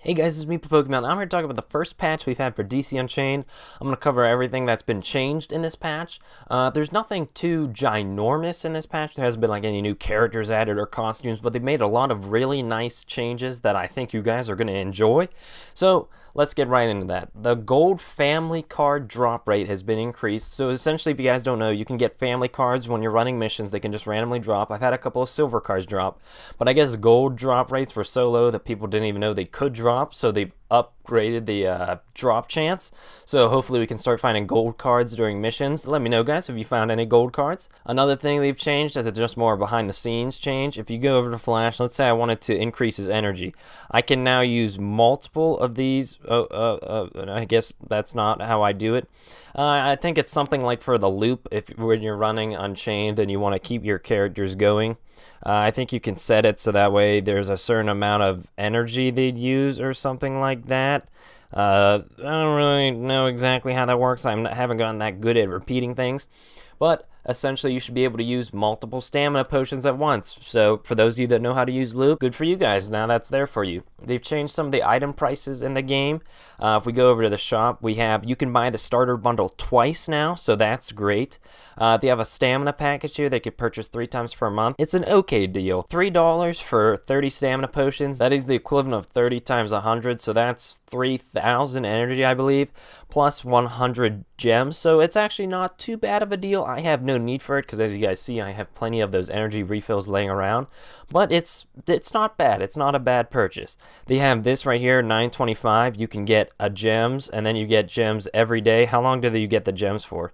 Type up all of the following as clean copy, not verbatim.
Hey guys, it's me, Pokemon. I'm here to talk about the first patch we've had for DC Unchained. I'm going to cover everything that's been changed in this patch. There's nothing too ginormous in this patch. There hasn't been like any new characters added or costumes, but they've made a lot of really nice changes that I think you guys are going to enjoy. So let's get right into that. The gold family card drop rate has been increased. So essentially, if you guys don't know, you can get family cards when you're running missions. They can just randomly drop. I've had a couple of silver cards drop, but I guess gold drop rates were so low that people didn't even know they could drop. So they've upgraded the drop chance. So hopefully we can start finding gold cards during missions. Let me know, guys, if you found any gold cards. Another thing they've changed is just more behind the scenes change. If you go over to Flash, let's say I wanted to increase his energy, I can now use multiple of these. I guess that's not how I do it. I think it's something like for the loop, when you're running Unchained and you want to keep your characters going. I think you can set it so that way there's a certain amount of energy they'd use or something like that. I don't really know exactly how that works. I haven't gotten that good at repeating things. But essentially, you should be able to use multiple stamina potions at once. So for those of you that know how to use loop, good for you guys. Now that's there for you. They've changed some of the item prices in the game. If we go over to the shop, you can buy the starter bundle twice now, so that's great. They have a stamina package here. They could purchase 3 times per month. It's an okay deal. $3 for 30 stamina potions. That is the equivalent of 30 times 100, so that's 3,000 energy, I believe, plus 100 gems. So it's actually not too bad of a deal. I have no need for it because, as you guys see, I have plenty of those energy refills laying around. But it's not bad. It's not a bad purchase. They have this right here, $9.25. You can get gems, and then you get gems every day. How long do you get the gems for?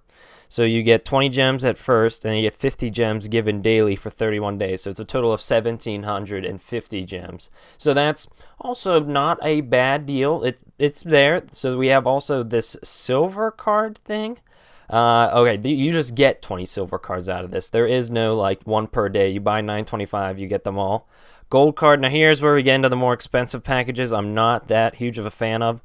So you get 20 gems at first, and you get 50 gems given daily for 31 days. So it's a total of 1,750 gems. So that's also not a bad deal. It's there. So we have also this silver card thing. Okay, you just get 20 silver cards out of this. There is no like one per day. You buy $9.25, you get them all. Gold card. Now here's where we get into the more expensive packages. I'm not that huge of a fan of.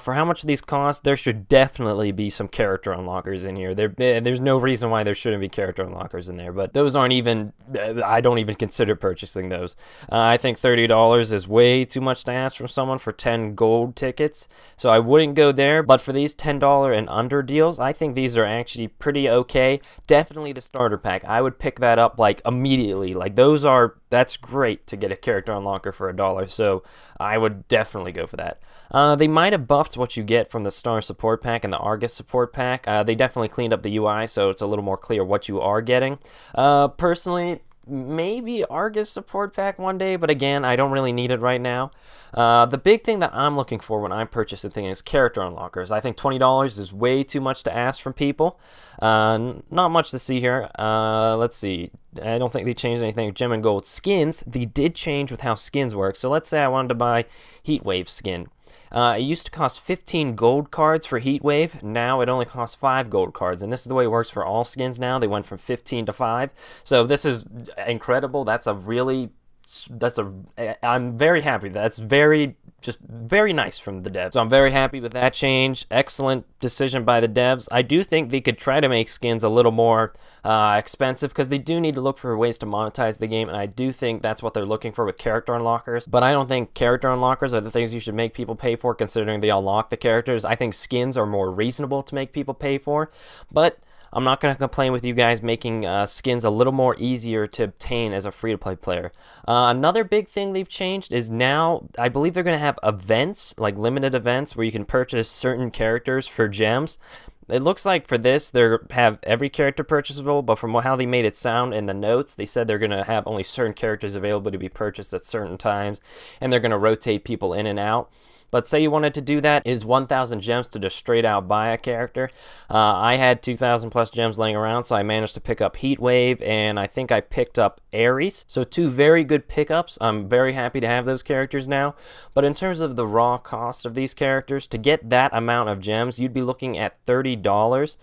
For how much these cost, there should definitely be some character unlockers in here. There's no reason why there shouldn't be character unlockers in there, but those aren't even, I don't even consider purchasing those. I think $30 is way too much to ask from someone for 10 gold tickets, so I wouldn't go there. But for these $10 and under deals, I think these are actually pretty okay. Definitely the starter pack. I would pick that up like immediately. Like that's great to get a character unlocker for $1, so I would definitely go for that. They might have buffed what you get from the Star Support Pack and the Argus Support Pack. They definitely cleaned up the UI, so it's a little more clear what you are getting. Personally, maybe Argus Support Pack one day, but again, I don't really need it right now. The big thing that I'm looking for when I purchase a thing is character unlockers. I think $20 is way too much to ask from people. Not much to see here. Let's see. I don't think they changed anything. Gem and gold skins, they did change with how skins work. So let's say I wanted to buy Heatwave skin. It used to cost 15 gold cards for Heatwave. Now it only costs 5 gold cards, and this is the way it works for all skins now. They went from 15 to 5. So this is incredible. I'm very happy. That's very nice from the devs. So I'm very happy with that change. Excellent decision by the devs. I do think they could try to make skins a little more expensive because they do need to look for ways to monetize the game, and I do think that's what they're looking for with character unlockers. But I don't think character unlockers are the things you should make people pay for, considering they unlock the characters. I think skins are more reasonable to make people pay for, but I'm not going to complain with you guys making skins a little more easier to obtain as a free-to-play player. Another big thing they've changed is now, I believe they're going to have events, like limited events, where you can purchase certain characters for gems. It looks like for this, they have every character purchasable, but from how they made it sound in the notes, they said they're going to have only certain characters available to be purchased at certain times, and they're going to rotate people in and out. But say you wanted to do that, it is 1,000 gems to just straight out buy a character. I had 2,000 plus gems laying around, so I managed to pick up Heatwave, and I think I picked up Ares. So 2 very good pickups. I'm very happy to have those characters now. But in terms of the raw cost of these characters, to get that amount of gems, you'd be looking at $30.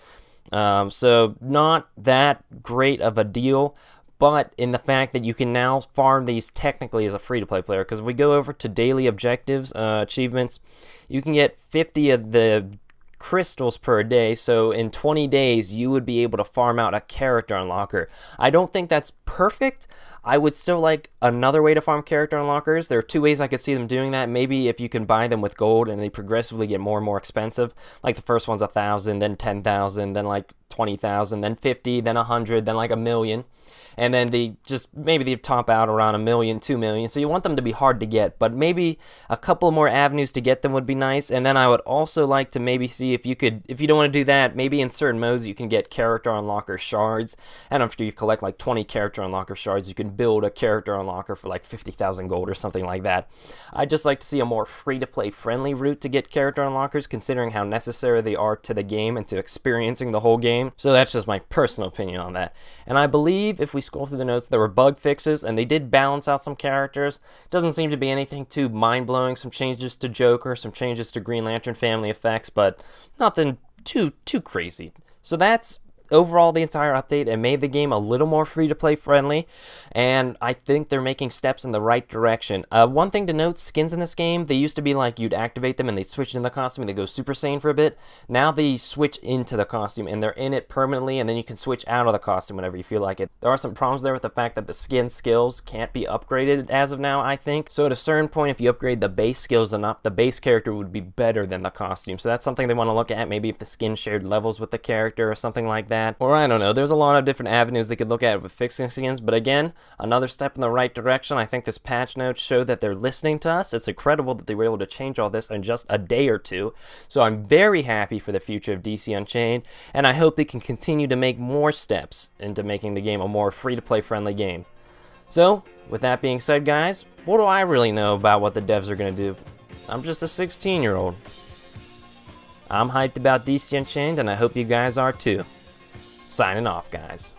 So not that great of a deal. But in the fact that you can now farm these technically as a free-to-play player, because if we go over to daily objectives, achievements, you can get 50 of the crystals per day, so in 20 days you would be able to farm out a character unlocker. I don't think that's perfect. I would still like another way to farm character unlockers. There are two ways I could see them doing that. Maybe if you can buy them with gold and they progressively get more and more expensive. Like the first one's 1,000, then 10,000, then like 20,000, then 50, then 100, then like 1,000,000. And then maybe they top out around 1,000,000, 2,000,000. So you want them to be hard to get, but maybe a couple more avenues to get them would be nice. And then I would also like to maybe see if you don't want to do that, maybe in certain modes you can get character unlocker shards. And after you collect like 20 character unlocker shards, you can build a character unlocker for like 50,000 gold or something like that. I'd just like to see a more free-to-play friendly route to get character unlockers, considering how necessary they are to the game and to experiencing the whole game. So that's just my personal opinion on that. And I believe if we scroll through the notes, there were bug fixes, and they did balance out some characters. Doesn't seem to be anything too mind-blowing. Some changes to Joker, some changes to Green Lantern family effects, but nothing too crazy. So that's overall the entire update. It made the game a little more free-to-play friendly, and I think they're making steps in the right direction. One thing to note, skins in this game, they used to be like you'd activate them and they switch in the costume and they go Super Saiyan for a bit. Now they switch into the costume and they're in it permanently, and then you can switch out of the costume whenever you feel like it. There are some problems there with the fact that the skin skills can't be upgraded as of now, I think. So at a certain point, if you upgrade the base skills enough, the base character would be better than the costume. So that's something they want to look at, maybe if the skin shared levels with the character or something like that. Or I don't know, there's a lot of different avenues they could look at with fixing skins, but again, another step in the right direction. I think this patch notes show that they're listening to us. It's incredible that they were able to change all this in just a day or two. So I'm very happy for the future of DC Unchained, and I hope they can continue to make more steps into making the game a more free-to-play friendly game. So, with that being said, guys, what do I really know about what the devs are going to do? I'm just a 16-year-old. I'm hyped about DC Unchained, and I hope you guys are too. Signing off, guys.